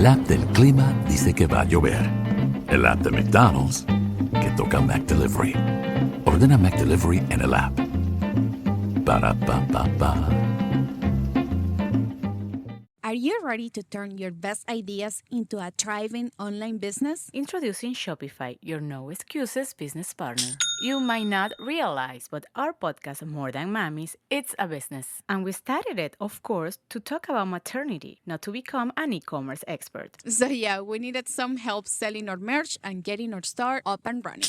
El app del clima dice que va a llover. El app de McDonald's que toca McDelivery. Ordena McDelivery en el app. Para pa pa pa. Are you ready to turn your best ideas into a thriving online business? Introducing Shopify, your no excuses business partner. You might not realize, but our podcast, More Than Mammies, it's a business. And we started it, of course, to talk about maternity, not to become an e-commerce expert. So yeah, we needed some help selling our merch and getting our store up and running.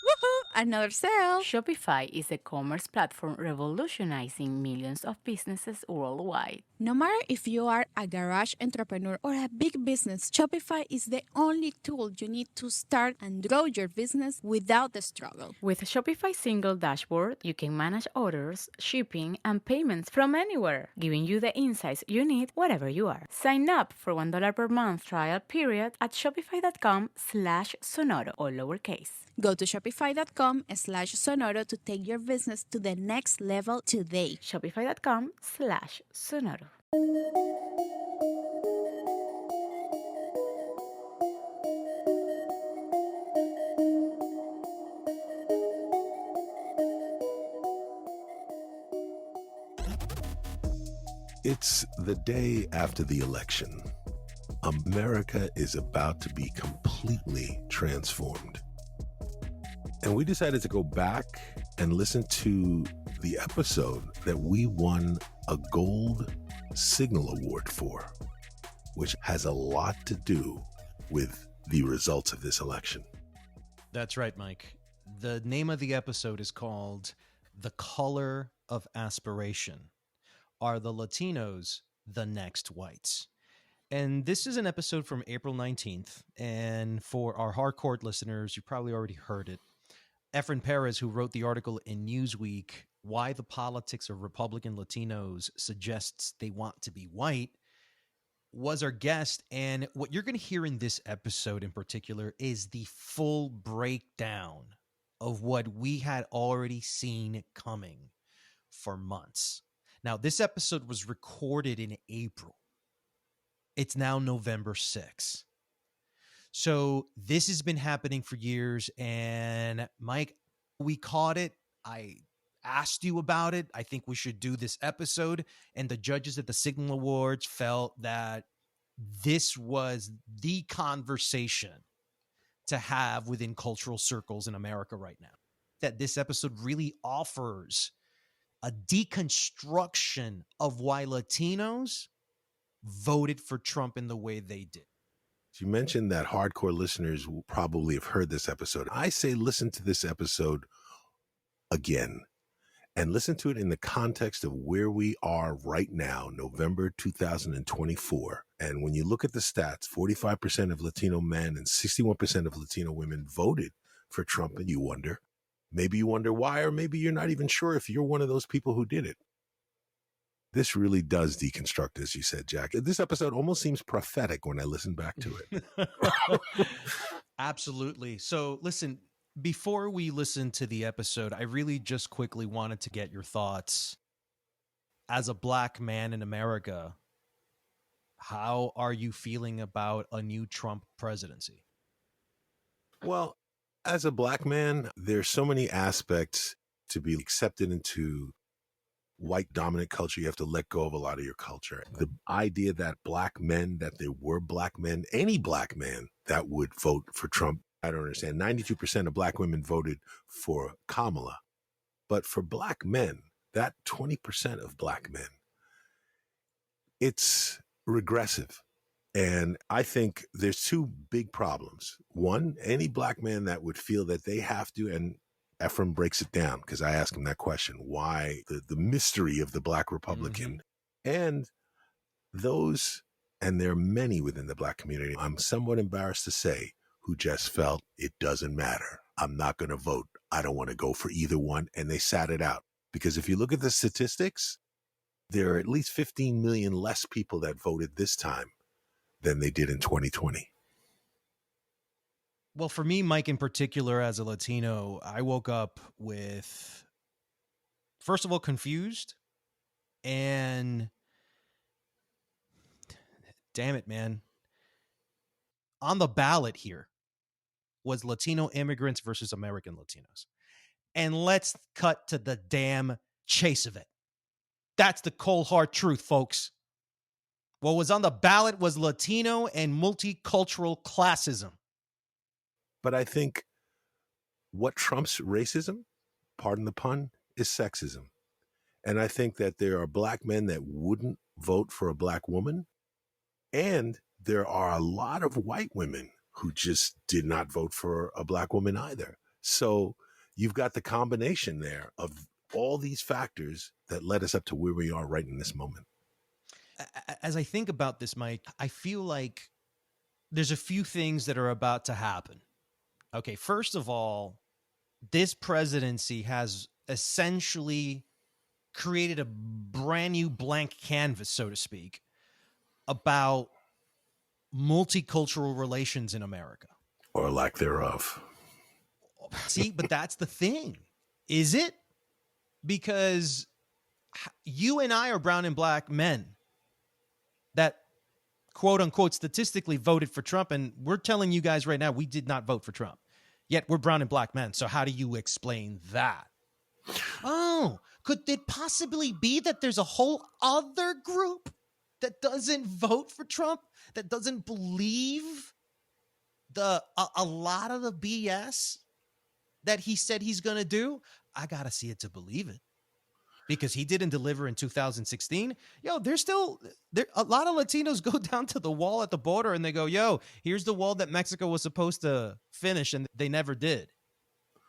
Woohoo! Another sale! Shopify is a commerce platform revolutionizing millions of businesses worldwide. No matter if you are a garage entrepreneur or a big business, Shopify is the only tool you need to start and grow your business without the struggle. With Shopify's single dashboard, you can manage orders, shipping, and payments from anywhere, giving you the insights you need wherever you are. Sign up for $1 per month trial period at shopify.com/sonoro, all lowercase. Go to shopify.com/sonoro to take your business to the next level today. Shopify.com/sonoro. It's the day after the election. America is about to be completely transformed. And we decided to go back and listen to the episode that we won a Gold Signal Award for, which has a lot to do with the results of this election. That's right, Mike. The name of the episode is called The Color of Aspiration. Are the Latinos the next whites? And this is an episode from April 19th. And for our hardcore listeners, you probably already heard it. Efren Perez, who wrote the article in Newsweek, Why the Politics of Republican Latinos Suggests They Want to Be White, was our guest. And what you're going to hear in this episode in particular is the full breakdown of what we had already seen coming for months. Now, this episode was recorded in April. It's now November 6th. So this has been happening for years. And Mike, we caught it. I asked you about it. I think we should do this episode. And the judges at the Signal Awards felt that this was the conversation to have within cultural circles in America right now. That this episode really offers a deconstruction of why Latinos voted for Trump in the way they did. You mentioned that hardcore listeners will probably have heard this episode. I say listen to this episode again and listen to it in the context of where we are right now, November 2024. And when you look at the stats, 45% of Latino men and 61% of Latino women voted for Trump, and you wonder why, or maybe you're not even sure if you're one of those people who did it. This really does deconstruct, as you said, Jack. This episode almost seems prophetic when I listen back to it. Absolutely. So listen, before we listen to the episode, I really just quickly wanted to get your thoughts. As a Black man in America, how are you feeling about a new Trump presidency? Well, as a Black man, there's so many aspects to be accepted into white dominant culture. You have to let go of a lot of your culture. The idea that Black men, that there were Black men, any Black man that would vote for Trump, I don't understand. 92% of Black women voted for Kamala. But for Black men, that 20% of Black men, it's regressive. And I think there's two big problems. One, any Black man that would feel that they have to, and Ephraim breaks it down because I ask him that question, why the mystery of the Black Republican. And those, and there are many within the Black community, I'm somewhat embarrassed to say, who just felt it doesn't matter. I'm not going to vote. I don't want to go for either one. And they sat it out. Because if you look at the statistics, there are at least 15 million less people that voted this time than they did in 2020. Well, for me, Mike, in particular, as a Latino, I woke up with, first of all, confused, and damn it, man. on the ballot here was Latino immigrants versus American Latinos. And let's cut to the damn chase of it. That's the cold hard truth, folks. What was on the ballot was Latino and multicultural classism. But I think what trumps racism, pardon the pun, is sexism. And I think that there are black men that wouldn't vote for a black woman. And there are a lot of white women who just did not vote for a black woman either. So you've got the combination there of all these factors that led us up to where we are right in this moment. As I think about this, Mike, I feel like there's a few things that are about to happen. Okay, first of all, this presidency has essentially created a brand new blank canvas, so to speak, about multicultural relations in America. Or lack thereof. See, but that's the thing. Is it? Because you and I are brown and black men that, quote unquote, statistically voted for Trump. And we're telling you guys right now, we did not vote for Trump. Yet we're brown and black men. So how do you explain that? Oh, could it possibly be that there's a whole other group that doesn't vote for Trump, that doesn't believe a lot of the BS that he said he's going to do? I got to see it to believe it. Because he didn't deliver in 2016. Yo, a lot of Latinos go down to the wall at the border and they go, yo, here's the wall that Mexico was supposed to finish, and they never did.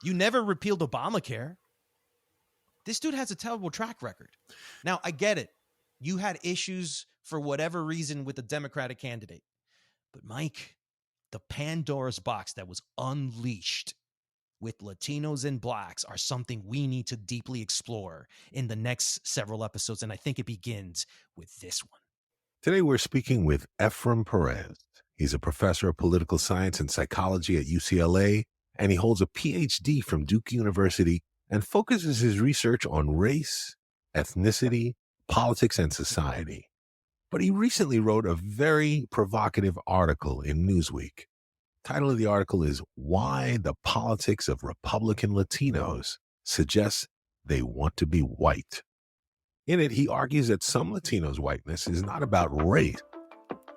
You never repealed Obamacare. This dude has a terrible track record. Now, I get it. You had issues for whatever reason with the Democratic candidate. But Mike, the Pandora's box that was unleashed with Latinos and blacks are something we need to deeply explore in the next several episodes. And I think it begins with this one. Today, we're speaking with Efrain Perez. He's a professor of political science and psychology at UCLA, and he holds a PhD from Duke University and focuses his research on race, ethnicity, politics, and society. But he recently wrote a very provocative article in Newsweek. Title of the article is Why the Politics of Republican Latinos Suggests They Want to Be White. In it, he argues that some Latinos' whiteness is not about race,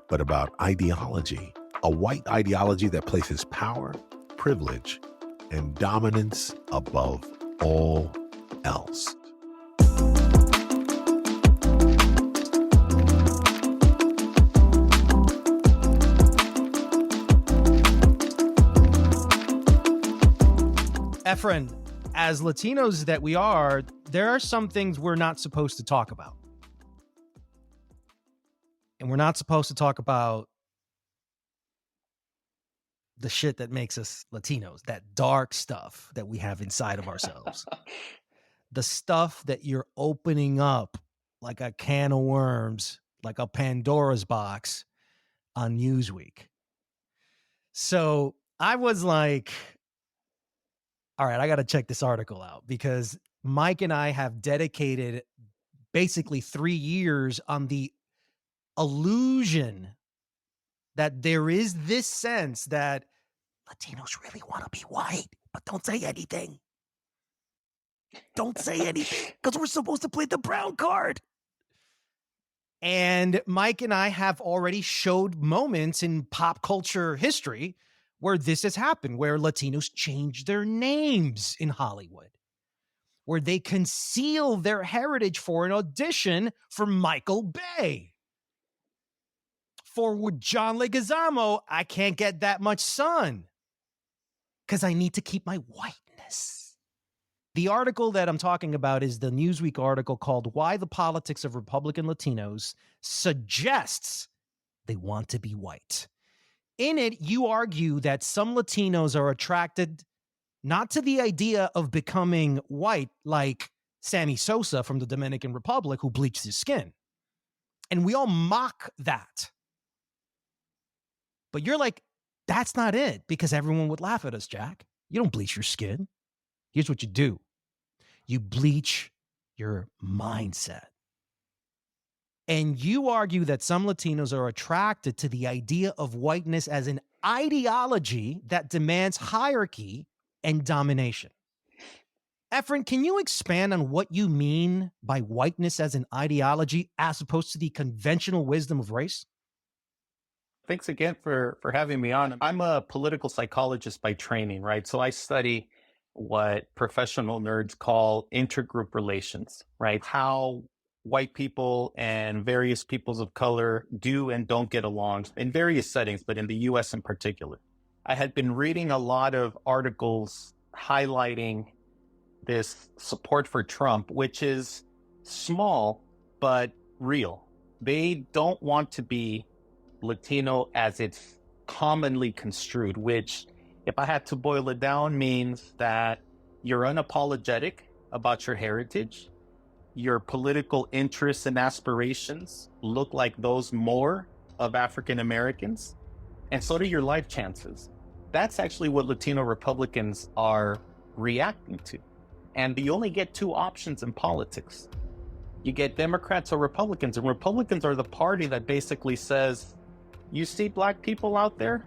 but about ideology, a white ideology that places power, privilege, and dominance above all else. Efrain, as Latinos that we are, there are some things we're not supposed to talk about. And we're not supposed to talk about the shit that makes us Latinos, that dark stuff that we have inside of ourselves. The stuff that you're opening up like a can of worms, like a Pandora's box on Newsweek. So I was like, all right, I got to check this article out, because Mike and I have dedicated basically 3 years on the illusion that there is this sense that Latinos really want to be white, but don't say anything. Don't say anything, because we're supposed to play the brown card. And Mike and I have already showed moments in pop culture history where this has happened, where Latinos change their names in Hollywood, where they conceal their heritage for an audition for Michael Bay. For John Leguizamo, I can't get that much sun because I need to keep my whiteness. The article that I'm talking about is the Newsweek article called Why the Politics of Republican Latinos Suggests They Want to Be White. In it, you argue that some Latinos are attracted not to the idea of becoming white, like Sammy Sosa from the Dominican Republic, who bleached his skin. And we all mock that. But you're like, that's not it, because everyone would laugh at us, Jack. You don't bleach your skin. Here's what you do. You bleach your mindset. And you argue that some Latinos are attracted to the idea of whiteness as an ideology that demands hierarchy and domination. Efren, can you expand on what you mean by whiteness as an ideology as opposed to the conventional wisdom of race? Thanks again for having me on. I'm a political psychologist by training, right? So I study what professional nerds call intergroup relations, right? How white people and various peoples of color do and don't get along in various settings, but in the US in particular. I had been reading a lot of articles highlighting this support for Trump, which is small, but real. They don't want to be Latino as it's commonly construed, which, if I had to boil it down, means that you're unapologetic about your heritage, your political interests and aspirations look like those more of African Americans, and so do your life chances. That's actually what Latino Republicans are reacting to. And you only get two options in politics. You get Democrats or Republicans, and Republicans are the party that basically says, you see Black people out there?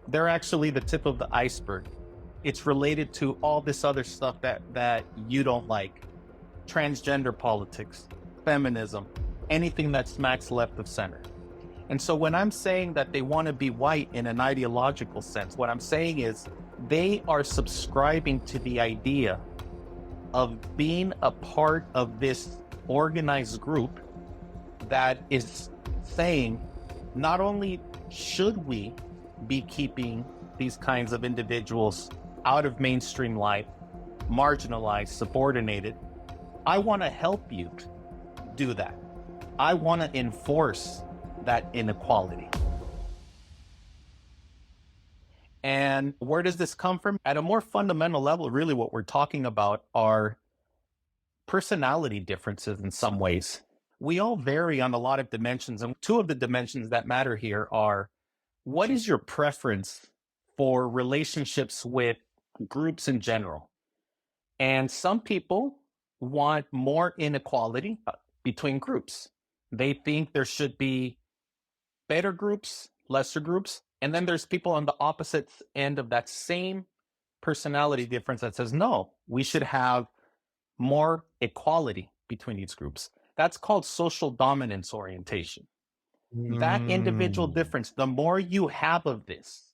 They're actually the tip of the iceberg. It's related to all this other stuff that you don't like. Transgender politics, feminism, anything that smacks left of center. And so when I'm saying that they want to be white in an ideological sense, what I'm saying is they are subscribing to the idea of being a part of this organized group that is saying, not only should we be keeping these kinds of individuals out of mainstream life, marginalized, subordinated, I want to help you do that. I want to enforce that inequality. And where does this come from? At a more fundamental level, really what we're talking about are personality differences in some ways. We all vary on a lot of dimensions, and two of the dimensions that matter here are, what is your preference for relationships with groups in general? And some people want more inequality between groups. They think there should be better groups, lesser groups, and then there's people on the opposite end of that same personality difference that says, no, we should have more equality between these groups. That's called social dominance orientation. That individual difference, the more you have of this,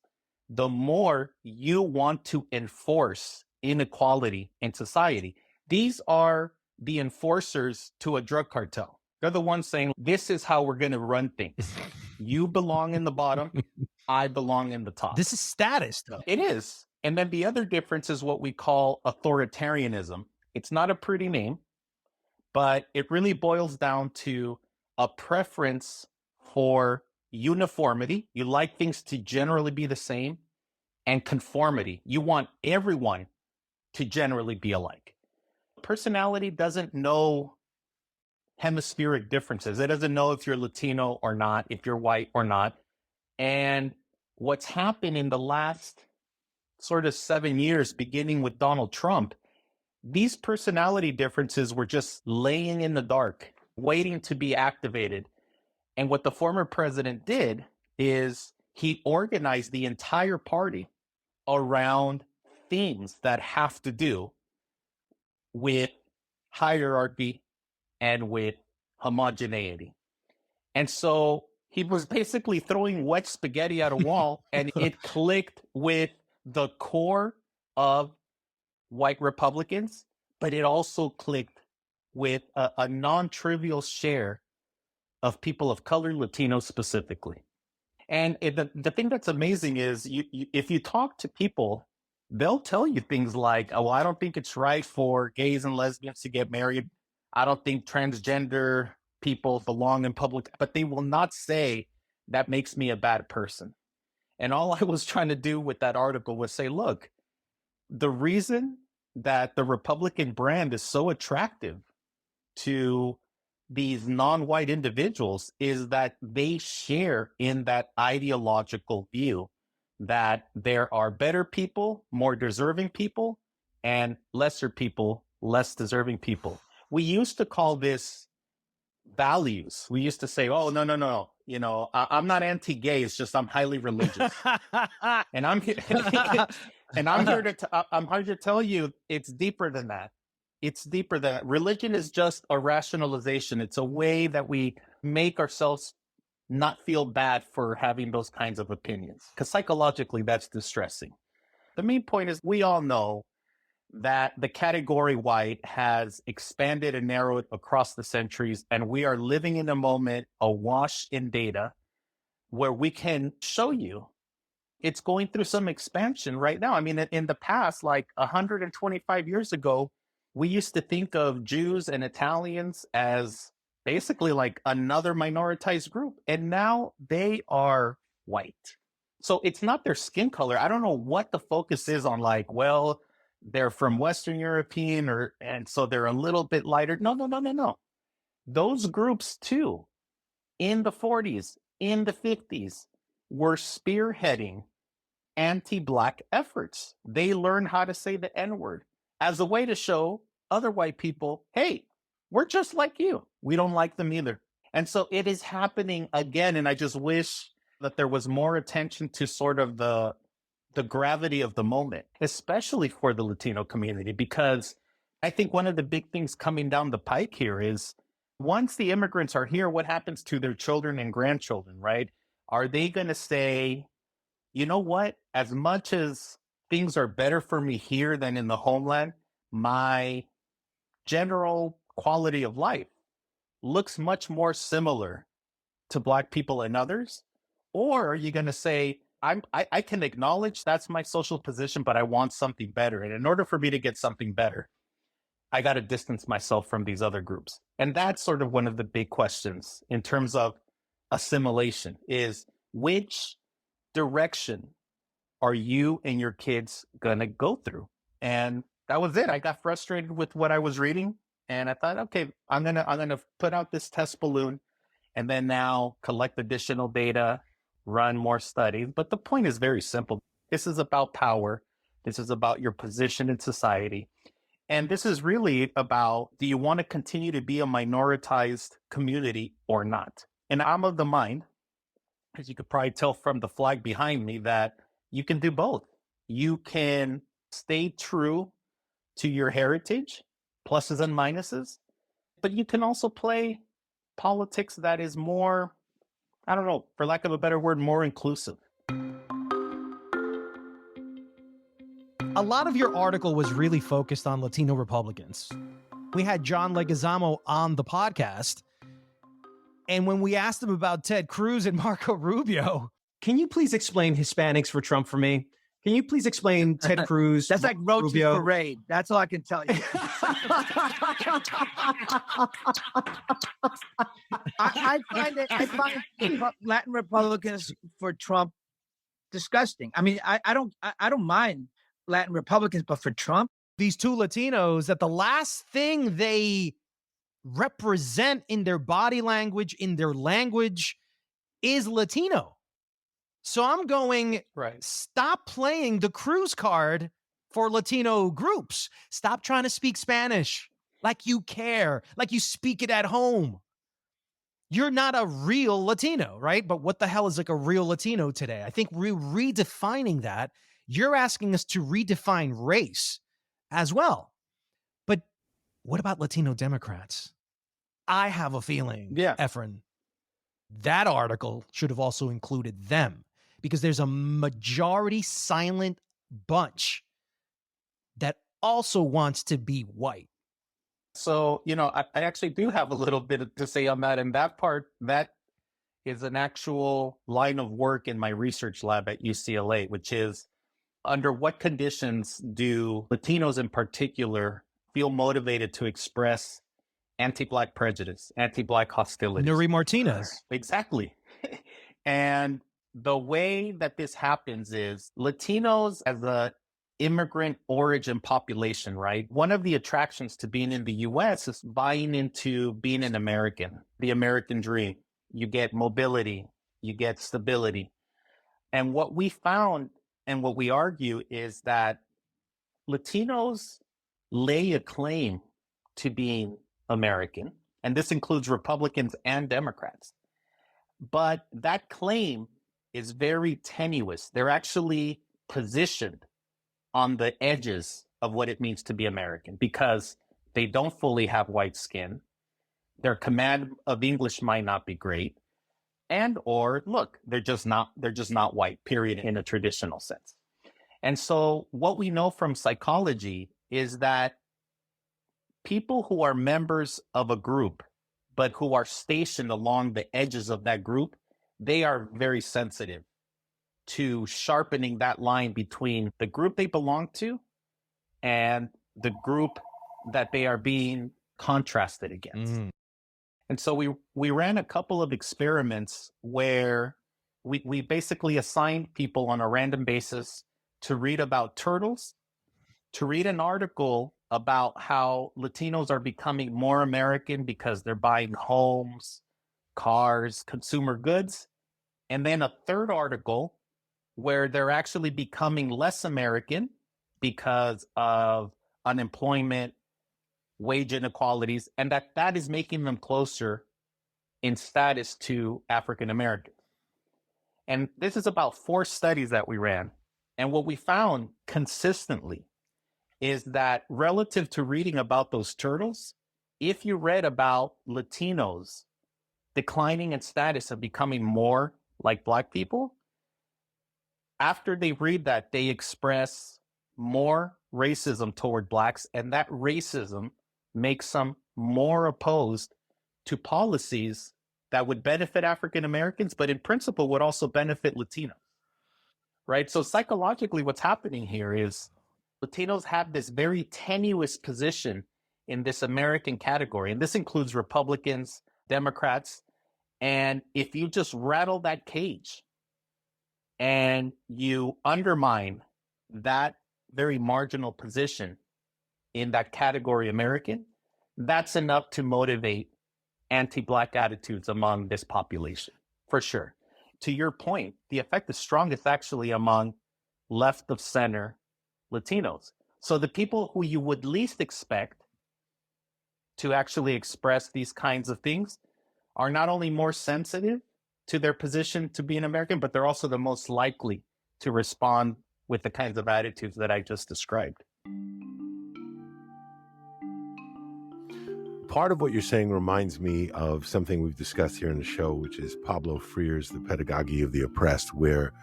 the more you want to enforce inequality in society. These are the enforcers to a drug cartel. They're the ones saying, this is how we're going to run things. You belong in the bottom. I belong in the top. This is status, though. It is. And then the other difference is what we call authoritarianism. It's not a pretty name, but it really boils down to a preference for uniformity. You like things to generally be the same, and conformity. You want everyone to generally be alike. Personality doesn't know hemispheric differences. It doesn't know if you're Latino or not, if you're white or not. And what's happened in the last sort of 7 years, beginning with Donald Trump, these personality differences were just laying in the dark, waiting to be activated. And what the former president did is he organized the entire party around themes that have to do with hierarchy and with homogeneity. And so he was basically throwing wet spaghetti at a wall, and it clicked with the core of white Republicans, but it also clicked with a non-trivial share of people of color, Latinos specifically. And the thing that's amazing is if you talk to people, they'll tell you things like, oh, well, I don't think it's right for gays and lesbians to get married. I don't think transgender people belong in public, but they will not say that makes me a bad person. And all I was trying to do with that article was say, look, the reason that the Republican brand is so attractive to these non-white individuals is that they share in that ideological view that there are better people, more deserving people, and lesser people, less deserving people. We used to call this values. We used to say, oh, no, no, no. You know, I'm not anti-gay. It's just I'm highly religious. And I'm here, and I'm here to tell you it's deeper than that. It's deeper than that. Religion is just a rationalization. It's a way that we make ourselves not feel bad for having those kinds of opinions, because psychologically that's distressing. The main point is we all know that the category white has expanded and narrowed across the centuries, and we are living in a moment awash in data where we can show you it's going through some expansion right now. I mean, in the past, like 125 years ago, we used to think of Jews and Italians as basically like another minoritized group, and now they are white. So it's not their skin color. I don't know what the focus is on, like, well, they're from Western European and so they're a little bit lighter. No. Those groups too, in the 40s, in the 50s, were spearheading anti-Black efforts. They learned how to say the N-word as a way to show other white people, hey, we're just like you. We don't like them either. And so it is happening again. And I just wish that there was more attention to sort of the gravity of the moment, especially for the Latino community, because I think one of the big things coming down the pike here is once the immigrants are here, what happens to their children and grandchildren, right? Are they going to say, you know what, as much as things are better for me here than in the homeland, my general quality of life looks much more similar to Black people and others? Or are you going to say, I can acknowledge that's my social position, but I want something better. And in order for me to get something better, I got to distance myself from these other groups. And that's sort of one of the big questions in terms of assimilation is which direction are you and your kids going to go through? And that was it. I got frustrated with what I was reading. And I thought, okay, I'm gonna put out this test balloon and then now collect additional data, run more studies. But the point is very simple. This is about power. This is about your position in society. And this is really about, do you want to continue to be a minoritized community or not? And I'm of the mind, as you could probably tell from the flag behind me, that you can do both. You can stay true to your heritage, pluses and minuses, but you can also play politics that is more, I don't know, for lack of a better word, more inclusive. A lot of your article was really focused on Latino Republicans. We had John Leguizamo on the podcast, and when we asked him about Ted Cruz and Marco Rubio, can you please explain Hispanics for Trump for me? Can you please explain Ted Cruz? That's like Roach's Rubio? Parade. That's all I can tell you. I find Latin Republicans for Trump disgusting. I mean, I don't mind Latin Republicans, but for Trump, these two Latinos, that the last thing they represent in their body language, in their language, is Latino. So I'm going, right, stop playing the Cruz card for Latino groups. Stop trying to speak Spanish like you care, like you speak it at home. You're not a real Latino, right? But what the hell is like a real Latino today? I think we're redefining that. You're asking us to redefine race as well. But what about Latino Democrats? I have a feeling, Efren, that article should have also included them, because there's a majority silent bunch that also wants to be white. So, you know, I actually do have a little bit to say on that. And that part, that is an actual line of work in my research lab at UCLA, which is under what conditions do Latinos in particular feel motivated to express anti-Black prejudice, anti-Black hostility? Nuri Martinez. Exactly. And the way that this happens is Latinos as a immigrant origin population, right? One of the attractions to being in the US is buying into being an American, the American dream. You get mobility, you get stability. And what we found and what we argue is that Latinos lay a claim to being American, And this includes Republicans and Democrats. But that claim is very tenuous. They're actually positioned on the edges of what it means to be American because they don't fully have white skin. Their command of English might not be great. And or look, they're just not white, period, in a traditional sense. And so what we know from psychology is that people who are members of a group, but who are stationed along the edges of that group, they are very sensitive to sharpening that line between the group they belong to and the group that they are being contrasted against. Mm. And so we ran a couple of experiments where we basically assigned people on a random basis to read about turtles, to read an article about how Latinos are becoming more American because they're buying homes, cars, consumer goods, and then a third article where they're actually becoming less American because of unemployment, wage inequalities, and that is making them closer in status to African Americans. And this is about 4 studies that we ran. And what we found consistently is that relative to reading about those turtles, if you read about Latinos declining in status and becoming more like Black people, after they read that, they express more racism toward Blacks, and that racism makes them more opposed to policies that would benefit African Americans, but in principle would also benefit Latinos, right? So psychologically, what's happening here is Latinos have this very tenuous position in this American category, and this includes Republicans, Democrats, and if you just rattle that cage and you undermine that very marginal position in that category American, that's enough to motivate anti-Black attitudes among this population, for sure. To your point, the effect is strongest actually among left of center Latinos. So the people who you would least expect to actually express these kinds of things are not only more sensitive to their position to be an American, but they're also the most likely to respond with the kinds of attitudes that I just described. Part of what you're saying reminds me of something we've discussed here in the show, which is Pablo Freire's The Pedagogy of the Oppressed, where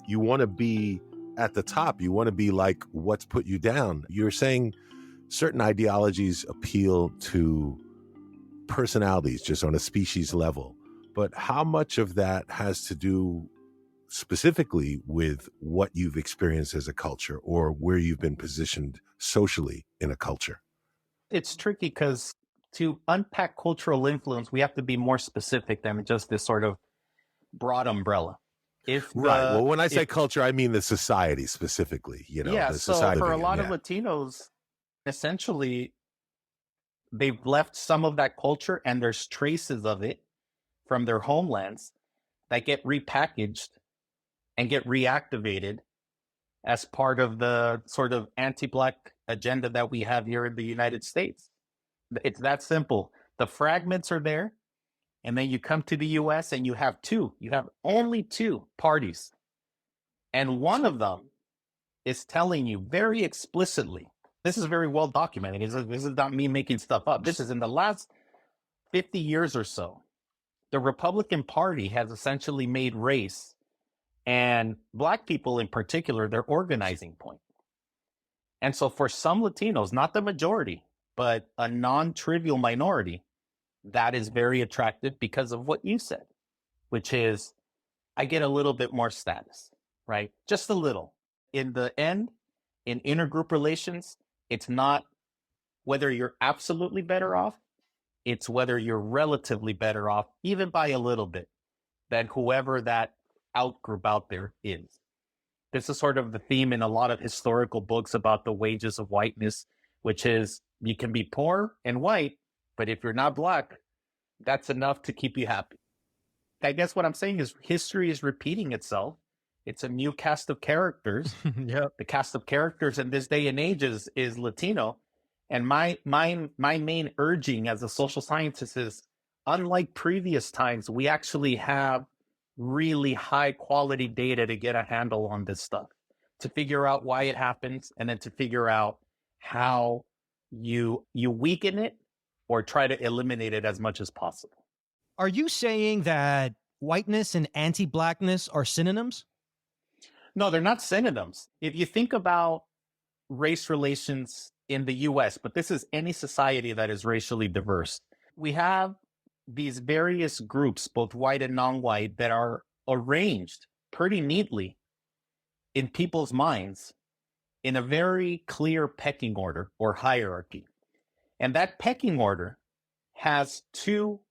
you want to be at the top. You want to be like what's put you down. You're saying certain ideologies appeal to personalities just on a species level. But how much of that has to do specifically with what you've experienced as a culture or where you've been positioned socially in a culture? It's tricky because to unpack cultural influence, we have to be more specific than just this sort of broad umbrella. Right. Well, when I say culture, I mean the society specifically. Yeah. The so society for a lot of Latinos, essentially, they've left some of that culture, and there's traces of it from their homelands that get repackaged and get reactivated as part of the sort of anti-Black agenda that we have here in the United States. It's that simple. The fragments are there. And then you come to the US and you have only 2 parties. And one of them is telling you very explicitly, this is very well documented. This is not me making stuff up. This is in the last 50 years or so. The Republican Party has essentially made race and Black people in particular their organizing point. And so for some Latinos, not the majority, but a non-trivial minority, that is very attractive because of what you said, which is I get a little bit more status, right? Just a little. In the end, in intergroup relations, it's not whether you're absolutely better off, it's whether you're relatively better off, even by a little bit, than whoever that outgroup out there is. This is sort of the theme in a lot of historical books about the wages of whiteness, which is you can be poor and white, but if you're not Black, that's enough to keep you happy. I guess what I'm saying is history is repeating itself. It's a new cast of characters. Yep. The cast of characters in this day and age is Latino. And my main urging as a social scientist is, unlike previous times, we actually have really high quality data to get a handle on this stuff, to figure out why it happens, and then to figure out how you weaken it or try to eliminate it as much as possible. Are you saying that whiteness and anti-Blackness are synonyms? No, they're not synonyms. If you think about race relations in the US, but this is any society that is racially diverse, we have these various groups, both white and non-white, that are arranged pretty neatly in people's minds in a very clear pecking order or hierarchy. And that pecking order has two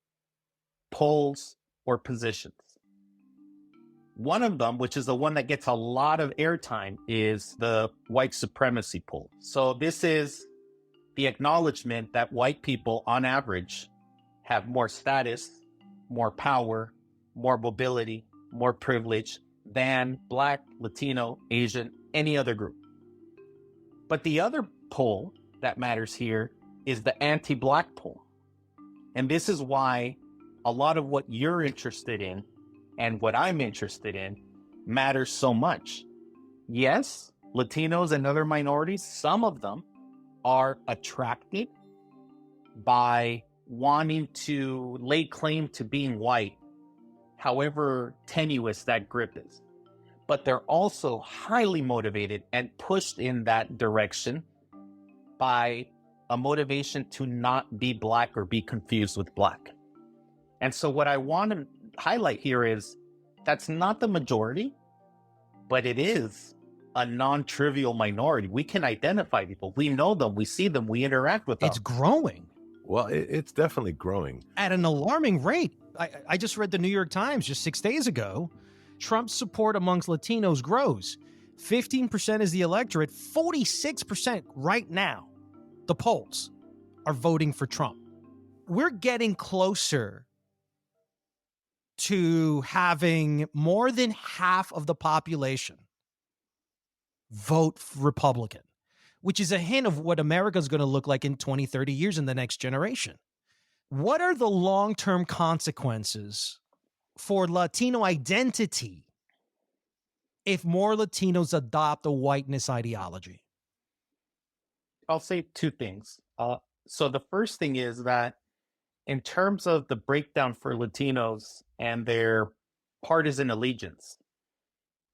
poles or positions. One of them, which is the one that gets a lot of airtime, is the white supremacy pole. So this is the acknowledgement that white people, on average, have more status, more power, more mobility, more privilege than Black, Latino, Asian, any other group. But the other pole that matters here is the anti-Black pole. And this is why a lot of what you're interested in and what I'm interested in matters so much. Yes, Latinos and other minorities, some of them are attracted by wanting to lay claim to being white, however tenuous that grip is. But they're also highly motivated and pushed in that direction by a motivation to not be Black or be confused with Black. And so what I want to highlight here is that's not the majority, but it is a non-trivial minority. We can identify people. We know them. We see them. We interact with them. It's growing. Well, it's definitely growing. At an alarming rate. I just read the New York Times just 6 days ago. Trump's support amongst Latinos grows. 15% is the electorate. 46% right now, the polls, are voting for Trump. We're getting closer to having more than half of the population vote Republican, which is a hint of what America's going to look like in 20, 30 years in the next generation. What are the long-term consequences for Latino identity if more Latinos adopt a whiteness ideology? I'll say two things. So the first thing is that in terms of the breakdown for Latinos and their partisan allegiance,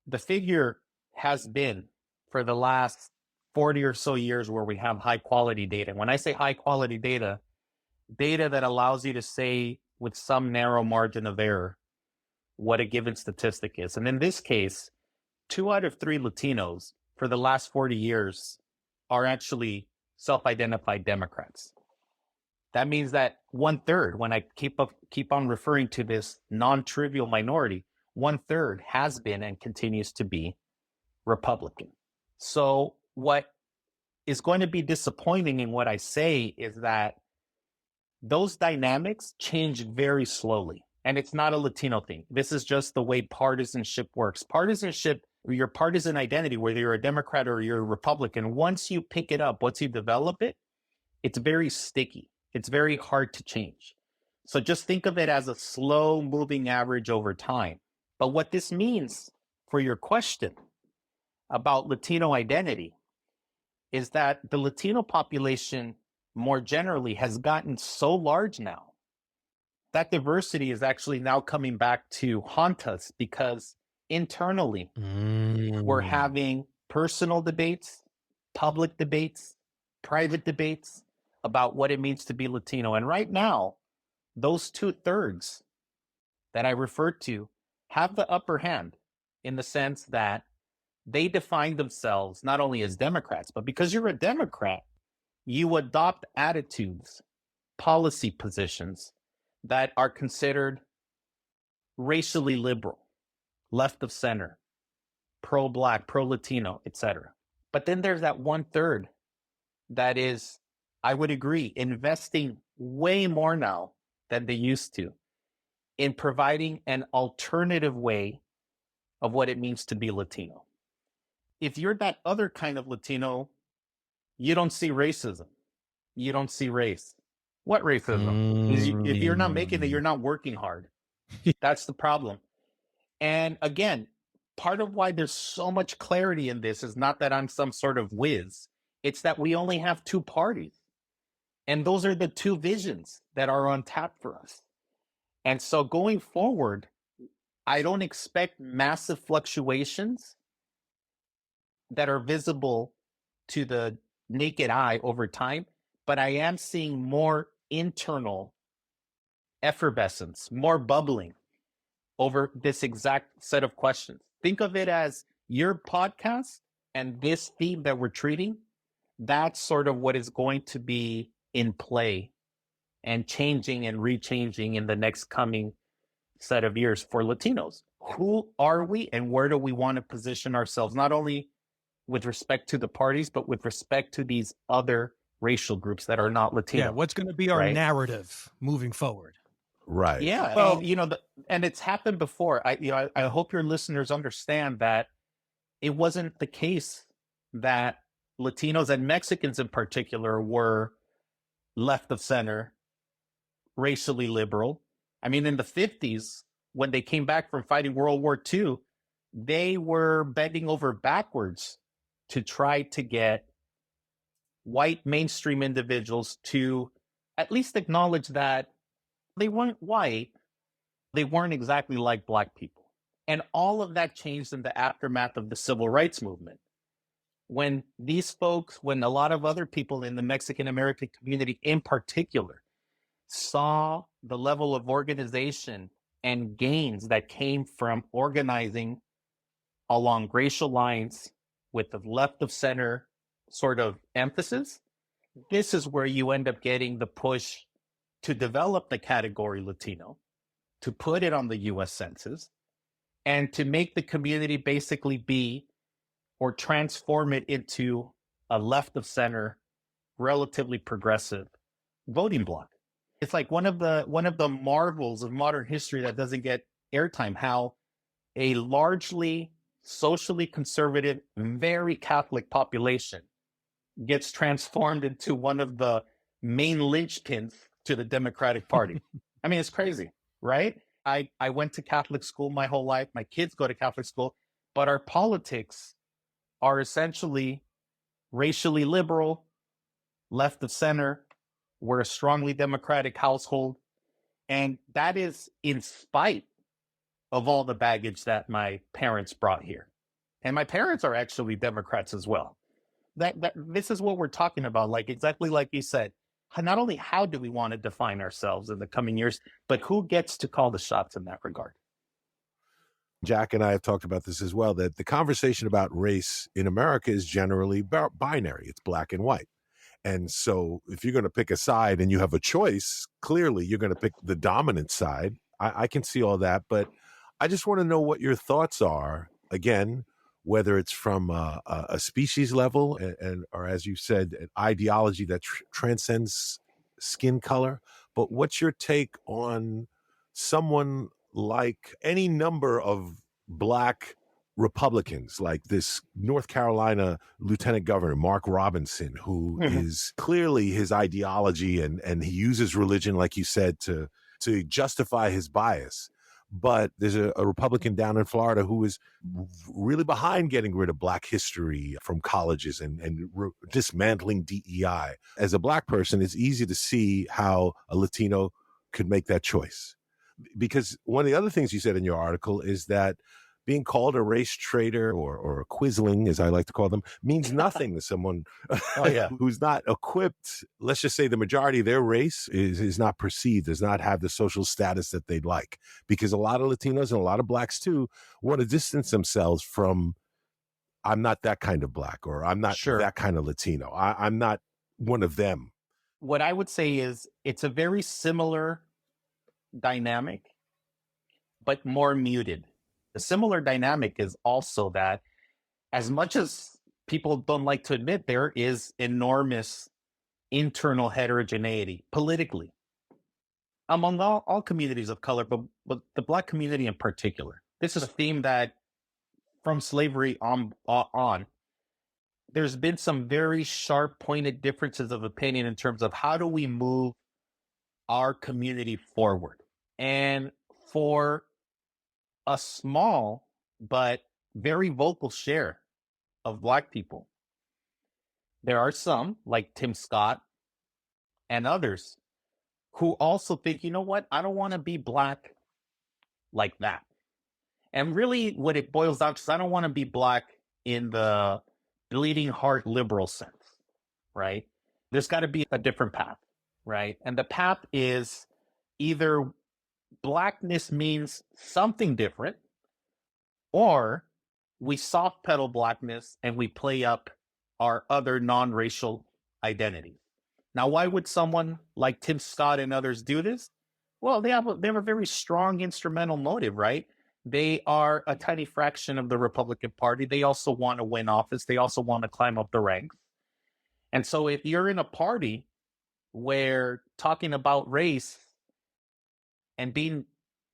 the figure has been for the last 40 or so years where we have high quality data. When I say high quality data, data that allows you to say with some narrow margin of error what a given statistic is. And in this case, 2 out of 3 Latinos for the last 40 years are actually self-identified Democrats. That means that 1/3, when I keep on referring to this non-trivial minority, 1/3 has been and continues to be Republican. So what is going to be disappointing in what I say is that those dynamics change very slowly. And it's not a Latino thing. This is just the way partisanship works. Partisanship, your partisan identity, whether you're a Democrat or you're a Republican, once you pick it up, once you develop it, it's very sticky. It's very hard to change. So just think of it as a slow moving average over time. But what this means for your question about Latino identity is that the Latino population more generally has gotten so large now that diversity is actually now coming back to haunt us, because internally we're having personal debates, public debates, private debates about what it means to be Latino. And right now, those 2/3 that I referred to have the upper hand in the sense that they define themselves not only as Democrats, but because you're a Democrat, you adopt attitudes, policy positions that are considered racially liberal, left of center, pro-Black, pro-Latino, etc. But then there's that 1/3 that is, I would agree, investing way more now than they used to in providing an alternative way of what it means to be Latino. If you're that other kind of Latino, you don't see racism. you don't see race. What racism? If you're not making it, you're not working hard. That's the problem. And again, part of why there's so much clarity in this is not that I'm some sort of whiz. It's that we only have two parties. And those are the two visions that are on tap for us. And so going forward, I don't expect massive fluctuations that are visible to the naked eye over time, but I am seeing more internal effervescence, more bubbling over this exact set of questions. Think of it as your podcast and this theme that we're treating. That's sort of what is going to be in play and changing and rechanging in the next coming set of years for Latinos. Who are we and where do we want to position ourselves, not only with respect to the parties, but with respect to these other racial groups that are not Latino? Yeah, what's going to be our narrative moving forward? Right. Yeah. Well, and, and it's happened before. I hope your listeners understand that it wasn't the case that Latinos and Mexicans in particular were left of center, racially liberal. I mean, in the 50s, when they came back from fighting World War II, they were bending over backwards to try to get white mainstream individuals to at least acknowledge that they weren't white, they weren't exactly like Black people. And all of that changed in the aftermath of the Civil Rights Movement. When these folks, when a lot of other people in the Mexican American community in particular, saw the level of organization and gains that came from organizing along racial lines with the left of center sort of emphasis, this is where you end up getting the push to develop the category Latino, to put it on the US Census, and to make the community basically be or transform it into a left of center, relatively progressive voting bloc. It's like one of the marvels of modern history that doesn't get airtime, how a largely socially conservative, very Catholic population gets transformed into one of the main linchpins to the Democratic Party. I mean, it's crazy, right? I went to Catholic school my whole life. My kids go to Catholic school, but our politics are essentially racially liberal, left of center. We're a strongly Democratic household. And that is in spite of all the baggage that my parents brought here. And my parents are actually Democrats as well. This is what we're talking about, like exactly like you said. Not only how do we want to define ourselves in the coming years, but who gets to call the shots in that regard? Jack and I have talked about this as well, that the conversation about race in America is generally binary. It's black and white. And so if you're going to pick a side and you have a choice, clearly you're going to pick the dominant side. I can see all that, but I just want to know what your thoughts are, again, whether it's from a species level or, as you said, an ideology that transcends skin color. But what's your take on someone like any number of Black Republicans, like this North Carolina Lieutenant Governor, Mark Robinson, who is clearly his ideology and he uses religion, like you said, to justify his bias. But there's a Republican down in Florida who is really behind getting rid of Black history from colleges and dismantling DEI. As a Black person, it's easy to see how a Latino could make that choice. Because one of the other things you said in your article is that being called a race traitor or a quisling, as I like to call them, means nothing to someone who's not equipped. Let's just say the majority of their race is not perceived, does not have the social status that they'd like. Because a lot of Latinos and a lot of Blacks too want to distance themselves from, I'm not that kind of Black, or I'm not that kind of Latino. I'm not one of them. What I would say is it's a very similar dynamic, but more muted. The similar dynamic is also that, as much as people don't like to admit, there is enormous internal heterogeneity politically among all communities of color, but the Black community in particular. This is a theme that from slavery on, there's been some very sharp, pointed differences of opinion in terms of how do we move our community forward. And for a small but very vocal share of Black people, there are some, like Tim Scott and others, who also think, you know what, I don't want to be Black like that. And really what it boils down to is I don't want to be Black in the bleeding heart liberal sense, right? There's got to be a different path, right? And the path is either Blackness means something different, or we soft pedal Blackness and we play up our other non-racial identities. Now, why would someone like Tim Scott and others do this? Well, they have a very strong instrumental motive, right? They are a tiny fraction of the Republican Party. They also want to win office. They also want to climb up the ranks. And so if you're in a party where talking about race and being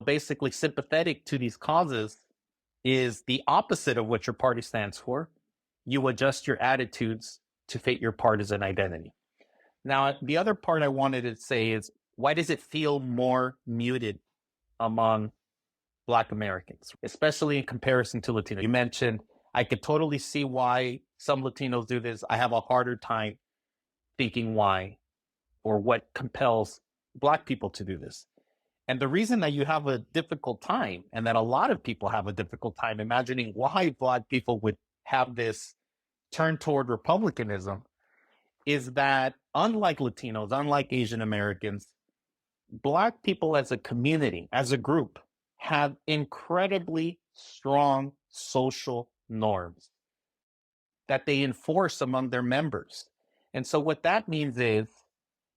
basically sympathetic to these causes is the opposite of what your party stands for, you adjust your attitudes to fit your partisan identity. Now, the other part I wanted to say is, why does it feel more muted among Black Americans, especially in comparison to Latino? You mentioned, I could totally see why some Latinos do this. I have a harder time thinking why or what compels Black people to do this. And the reason that you have a difficult time, and that a lot of people have a difficult time imagining why Black people would have this turn toward Republicanism, is that unlike Latinos, unlike Asian Americans, Black people as a community, as a group, have incredibly strong social norms that they enforce among their members. And so what that means is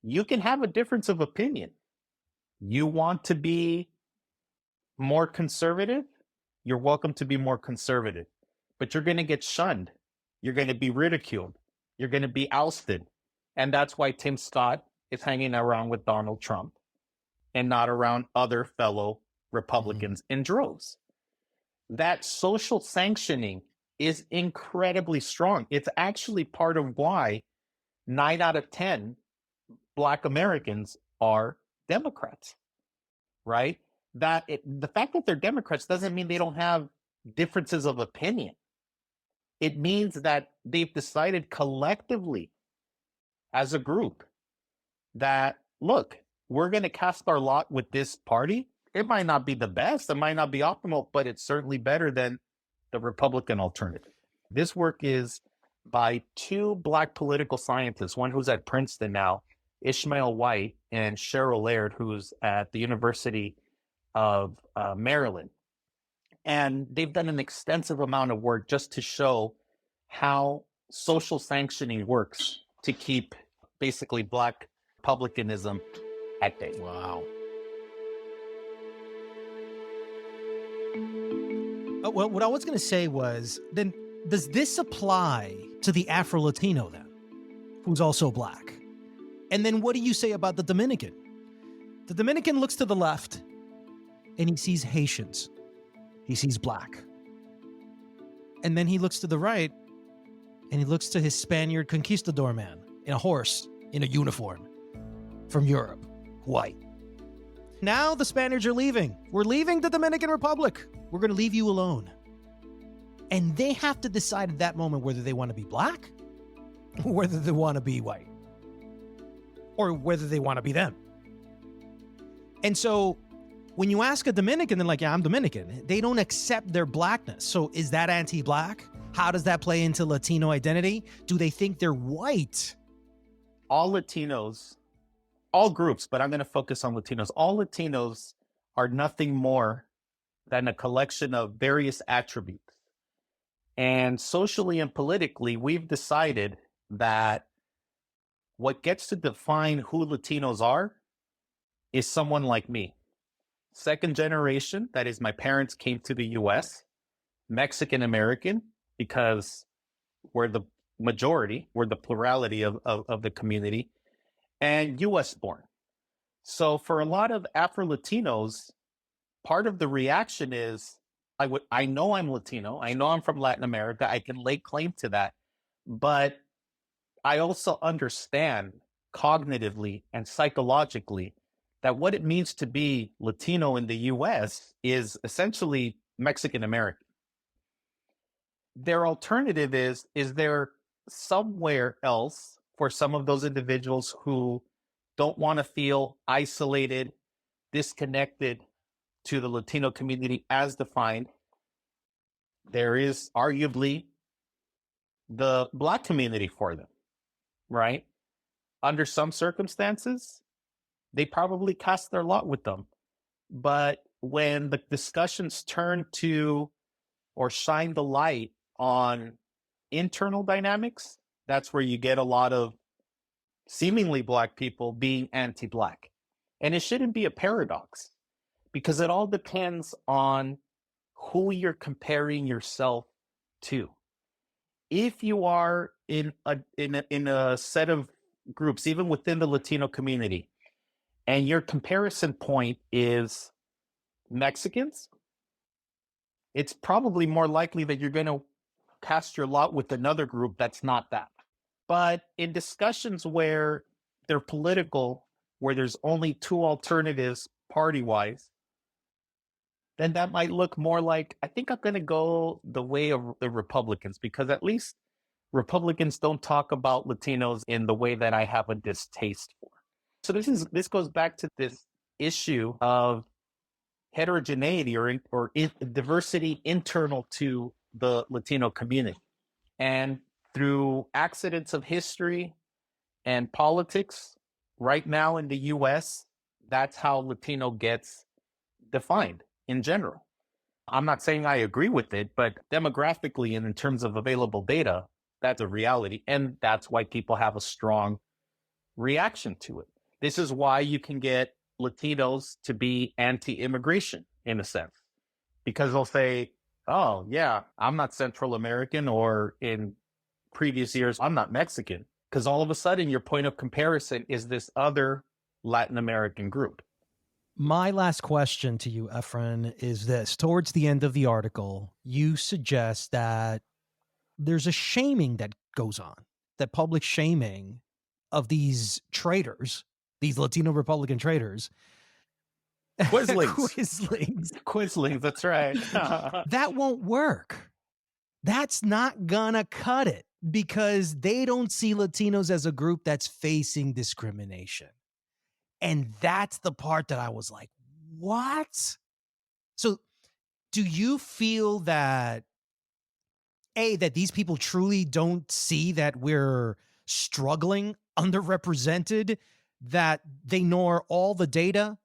you can have a difference of opinion. You want to be more conservative? You're welcome to be more conservative, but you're going to get shunned. You're going to be ridiculed. You're going to be ousted. And that's why Tim Scott is hanging around with Donald Trump and not around other fellow Republicans in droves. That social sanctioning is incredibly strong. It's actually part of why 9 out of 10 Black Americans are Democrats, right? The fact that they're Democrats doesn't mean they don't have differences of opinion. It means that they've decided collectively as a group that, look, we're going to cast our lot with this party. It might not be the best, it might not be optimal, but it's certainly better than the Republican alternative. This work is by 2 Black political scientists, one who's at Princeton now, Ishmael White, and Cheryl Laird, who's at the University of Maryland. And they've done an extensive amount of work just to show how social sanctioning works to keep basically Black republicanism at bay. Wow. Well, what I was going to say was, then does this apply to the Afro-Latino then, who's also Black? And then what do you say about the Dominican? The Dominican looks to the left and he sees Haitians. He sees Black. And then he looks to the right and he looks to his Spaniard conquistador man in a horse, in a uniform, from Europe, white. Now the Spaniards are leaving. We're leaving the Dominican Republic. We're going to leave you alone. And they have to decide at that moment whether they want to be Black or whether they want to be white or whether they want to be them. And so when you ask a Dominican, they're like, yeah, I'm Dominican. They don't accept their Blackness. So is that anti-Black? How does that play into Latino identity? Do they think they're white? All Latinos, all groups, but I'm going to focus on Latinos. All Latinos are nothing more than a collection of various attributes. And socially and politically, we've decided that what gets to define who Latinos are is someone like me. Second generation, that is, my parents came to the US, Mexican American, because we're the majority, we're the plurality of the community, and US born. So for a lot of Afro-Latinos, part of the reaction is, I know I'm Latino, I know I'm from Latin America, I can lay claim to that, But I also understand cognitively and psychologically that what it means to be Latino in the US is essentially Mexican American. Their alternative is there somewhere else for some of those individuals who don't want to feel isolated, disconnected to the Latino community as defined? There is arguably the Black community for them, right? Under some circumstances, they probably cast their lot with them. But when the discussions turn to or shine the light on internal dynamics, that's where you get a lot of seemingly Black people being anti-Black. And it shouldn't be a paradox because it all depends on who you're comparing yourself to. If you are in a set of groups, even within the Latino community, and your comparison point is Mexicans, it's probably more likely that you're going to cast your lot with another group that's not that. But in discussions where they're political, where there's only two alternatives party-wise, then that might look more like, I think I'm going to go the way of the Republicans, because at least Republicans don't talk about Latinos in the way that I have a distaste for. So this goes back to this issue of heterogeneity or diversity internal to the Latino community. And through accidents of history and politics, right now in the US, that's how Latino gets defined in general. I'm not saying I agree with it, but demographically and in terms of available data, that's a reality. And that's why people have a strong reaction to it. This is why you can get Latinos to be anti-immigration in a sense, because they'll say, oh, yeah, I'm not Central American, or in previous years, I'm not Mexican, because all of a sudden your point of comparison is this other Latin American group. My last question to you, Efren, is this. Towards the end of the article, you suggest that there's a shaming that goes on, that public shaming of these traitors, these Latino Republican traitors. Quislings. Quislings, that's right. That won't work. That's not gonna cut it, because they don't see Latinos as a group that's facing discrimination. And that's the part that I was like, what? So do you feel that, that these people truly don't see that we're struggling, underrepresented, that they ignore all the data,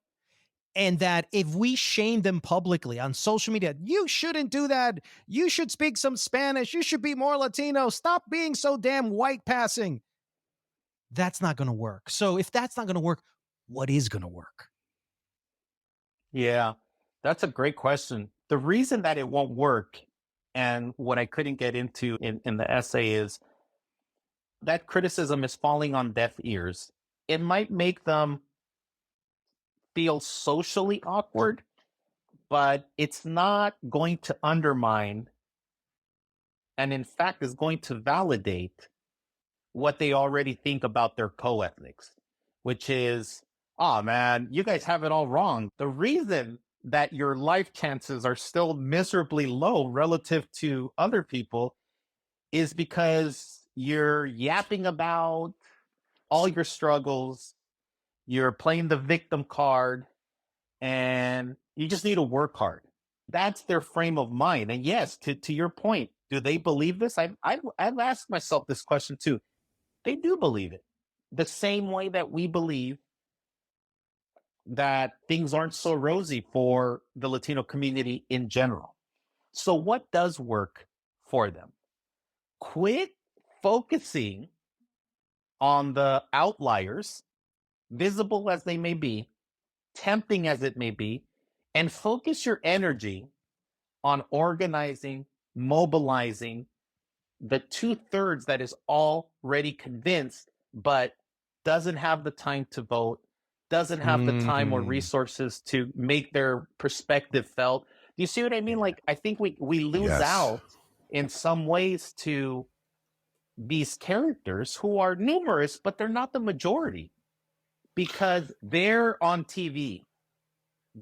and that if we shame them publicly on social media, you shouldn't do that, you should speak some Spanish, you should be more Latino, stop being so damn white passing, that's not going to work. So if that's not going to work, what is going to work? Yeah, that's a great question. The reason that it won't work, and what I couldn't get into in the essay, is that criticism is falling on deaf ears. It might make them feel socially awkward, but it's not going to undermine, and in fact is going to validate what they already think about their co-ethnics, which is, oh man, you guys have it all wrong. The reason that your life chances are still miserably low relative to other people is because you're yapping about all your struggles, you're playing the victim card, and you just need to work hard. That's their frame of mind. And yes, to your point, do they believe this? I've asked myself this question too. They do believe it. The same way that we believe that things aren't so rosy for the Latino community in general. So what does work for them? Quit focusing on the outliers, visible as they may be, tempting as it may be, and focus your energy on organizing, mobilizing the 2/3 that is already convinced, but doesn't have the time to vote, doesn't have the time or resources to make their perspective felt. Do you see what I mean? Like, I think we lose out in some ways to these characters who are numerous, but they're not the majority because they're on TV.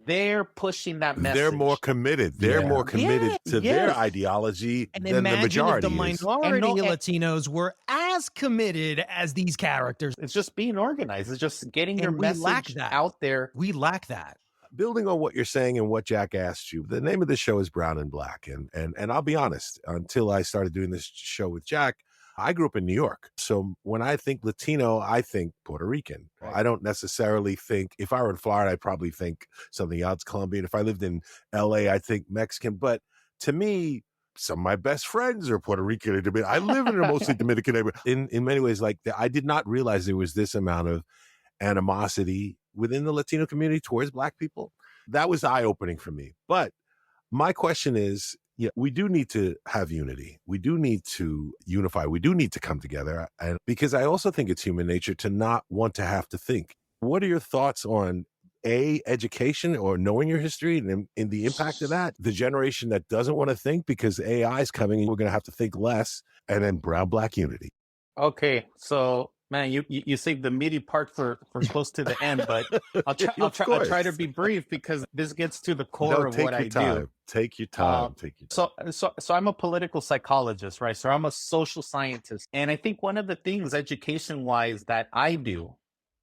They're pushing that message. They're more committed. They're more committed to their ideology And than the imagine majority if the is. minority And Latinos were as committed as these characters. It's just being organized. It's just getting your And we lack message that. out there. We lack that. Building on what you're saying and what Jack asked you, the name of the show is Brown and Black. And I'll be honest, until I started doing this show with Jack, I grew up in New York. So when I think Latino, I think Puerto Rican. Right. I don't necessarily think, if I were in Florida, I'd probably think something else, Colombian. If I lived in LA, I think Mexican. But to me, some of my best friends are Puerto Rican and Dominican. I live in a mostly Dominican neighborhood. In many ways, like I did not realize there was this amount of animosity within the Latino community towards Black people. That was eye-opening for me. But my question is, we do need to have unity. We do need to unify. We do need to come together. And because I also think it's human nature to not want to have to think. What are your thoughts on education or knowing your history and the impact of that? The generation that doesn't want to think because AI is coming and we're going to have to think less, and then Brown-Black unity. Okay, so man, you saved the meaty part for close to the end, but I'll try to be brief because this gets to the core of what I do. Take your time. So I'm a political psychologist, right? So I'm a social scientist, and I think one of the things education-wise that I do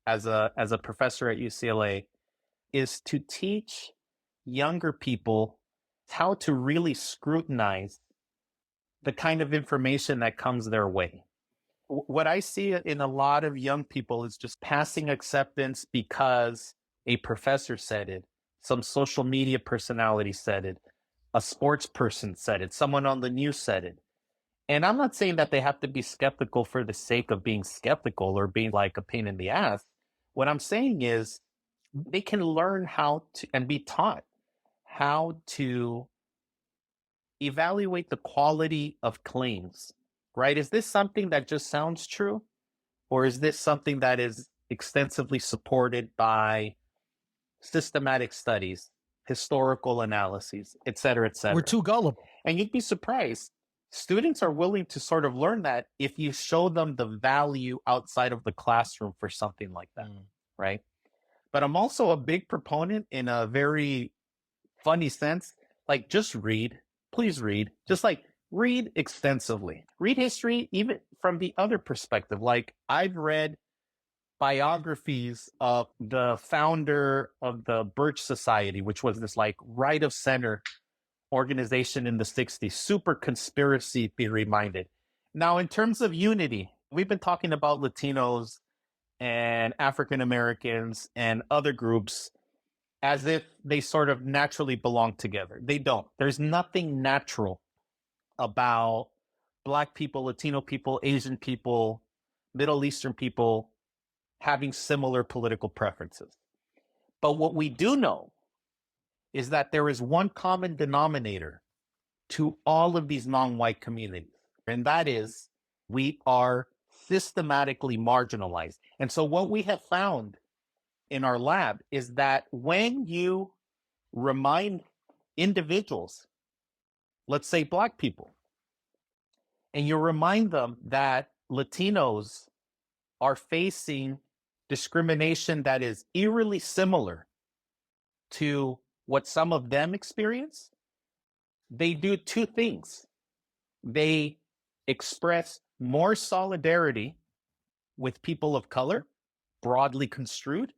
as a professor at UCLA is to teach younger people how to really scrutinize the kind of information that comes their way. What I see in a lot of young people is just passing acceptance because a professor said it, some social media personality said it, a sports person said it, someone on the news said it. And I'm not saying that they have to be skeptical for the sake of being skeptical or being like a pain in the ass. What I'm saying is they can learn how to and be taught how to evaluate the quality of claims. Right? Is this something that just sounds true? Or is this something that is extensively supported by systematic studies, historical analyses, et cetera, et cetera? We're too gullible. And you'd be surprised. Students are willing to sort of learn that if you show them the value outside of the classroom for something like that, right? But I'm also a big proponent in a very funny sense, like just read, please read, just like read extensively. Read history, even from the other perspective. Like I've read biographies of the founder of the Birch Society, which was this like right of center organization in the 60s, super conspiracy theory minded. Now, in terms of unity, we've been talking about Latinos and African Americans and other groups as if they sort of naturally belong together. They don't. There's nothing natural about Black people, Latino people, Asian people, Middle Eastern people having similar political preferences. But what we do know is that there is one common denominator to all of these non-white communities, and that is we are systematically marginalized. And so what we have found in our lab is that when you remind individuals, let's say Black people, and you remind them that Latinos are facing discrimination that is eerily similar to what some of them experience, they do two things. They express more solidarity with people of color, broadly construed,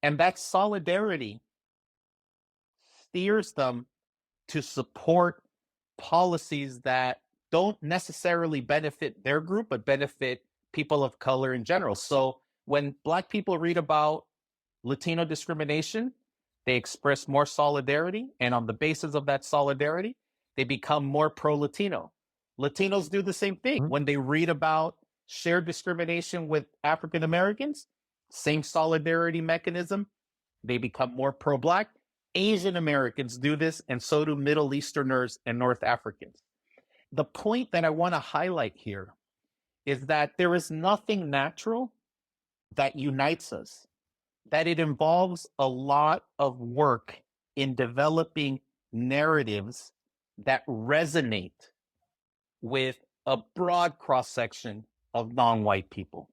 and that solidarity steers them to support policies that don't necessarily benefit their group, but benefit people of color in general. So when Black people read about Latino discrimination, they express more solidarity, and on the basis of that solidarity, they become more pro-Latino. Latinos do the same thing. When they read about shared discrimination with African Americans, same solidarity mechanism, they become more pro-Black. Asian Americans do this, and so do Middle Easterners and North Africans. The point that I want to highlight here is that there is nothing natural that unites us, that it involves a lot of work in developing narratives that resonate with a broad cross-section of non-white people.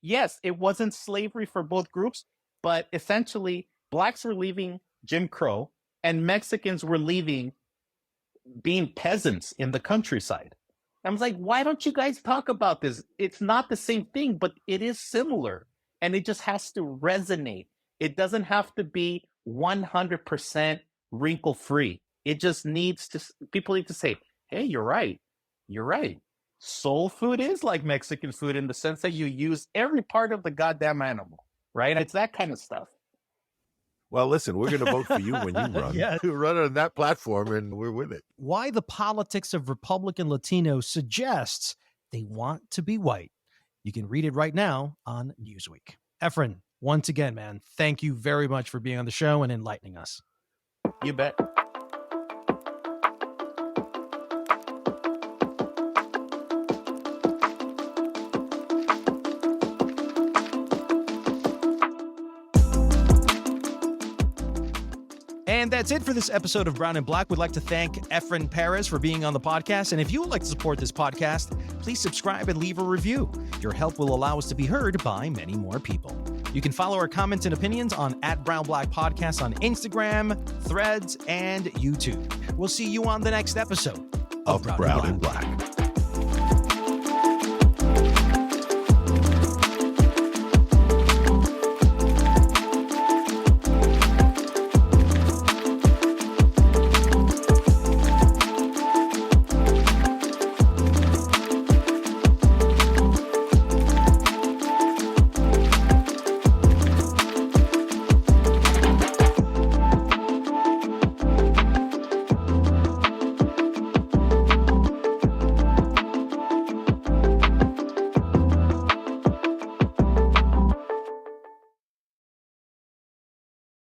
Yes, it wasn't slavery for both groups, but essentially blacks were leaving Jim Crow and Mexicans were leaving being peasants in the countryside. I was like, why don't you guys talk about this? It's not the same thing, but it is similar. And it just has to resonate. It doesn't have to be 100% wrinkle free. It just needs to, people need to say, hey, you're right. You're right. Soul food is like Mexican food in the sense that you use every part of the goddamn animal, right? It's that kind of stuff. Well, listen, we're going to vote for you when you run. Yeah. You run on that platform, and we're with it. Why the politics of Republican Latinos suggests they want to be white. You can read it right now on Newsweek. Efren, once again, man, thank you very much for being on the show and enlightening us. You bet. And that's it for this episode of Brown and Black. We'd like to thank Efren Perez for being on the podcast. And if you would like to support this podcast, please subscribe and leave a review. Your help will allow us to be heard by many more people. You can follow our comments and opinions on @BrownBlack Podcast on Instagram, Threads, and YouTube. We'll see you on the next episode Of Brown and Black.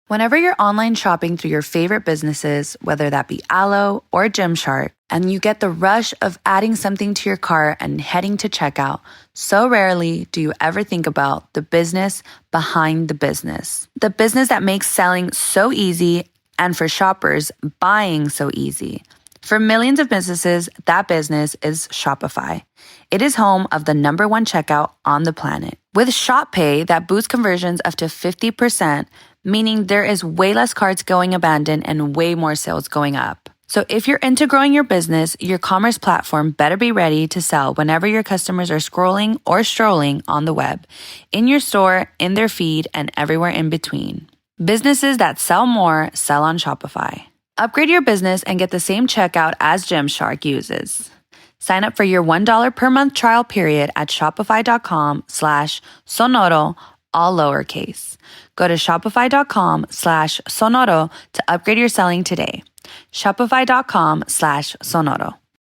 Whenever you're online shopping through your favorite businesses, whether that be Alo or Gymshark, and you get the rush of adding something to your cart and heading to checkout, so rarely do you ever think about the business behind the business. The business that makes selling so easy and for shoppers, buying so easy. For millions of businesses, that business is Shopify. It is home of the #1 checkout on the planet. With Shop Pay that boosts conversions up to 50%, meaning there is way less carts going abandoned and way more sales going up. So if you're into growing your business, your commerce platform better be ready to sell whenever your customers are scrolling or strolling on the web, in your store, in their feed, and everywhere in between. Businesses that sell more sell on Shopify. Upgrade your business and get the same checkout as Gymshark uses. Sign up for your $1 per month trial period at shopify.com/sonoro, all lowercase. Go to shopify.com/sonoro to upgrade your selling today. Shopify.com/sonoro.